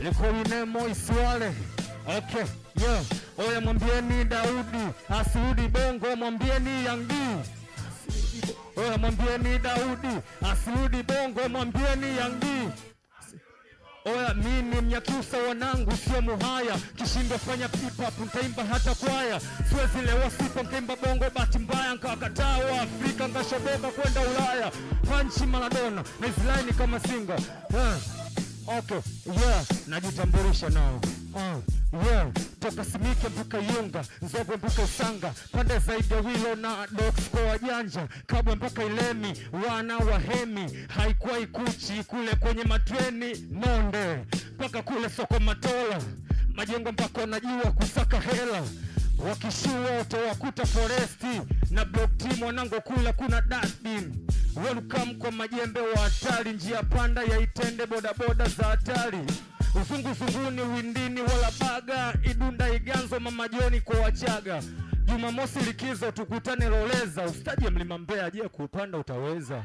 Likoinemo Iswale. Okay, yeah. Oya mwambieni Daudi asirudi Bongo, mwambieni Young D. Oya mwambieni Daudi asirudi Bongo, mwambieni Young D. Oya mimi Mnyakyusa wanangu sio muhaya, kishindo fanya pipa ntaimba hata kwaya. Siwezi lewa sipo nkaimba Bongo bahati mbaya, nkakataa wa Afrika nkashoboka kwenda Ulaya. Punchi Maradona na Israeli kama singa. Okay, yeah, najitambulisha nao. Yeah, toka Simike mpaka Yunga, Nzogwe mpaka Isanga, pande zaidi ya Wilo na Dogs kwa wajanja, Kabwe mpaka Ilemi, wana wa Hemi, haikuwa Ikuchi kule kwenye matreni, Monde mpaka kule soko Matola, majengo mpaka wanajua kusaka hela, wakishua utawakuta Foresti na Block Team wanango kula kuna dustbin. Welcome kwa majembe wa hatari, njia panda ya Itende, bodaboda za hatari, uzungu zunguni windini wala baga, Idunda Iganzo Mama Joni kwa Wachaga. Jumamosi likizo tukutane Roleza, ustaje Mlima Mbeya, je kupanda utaweza?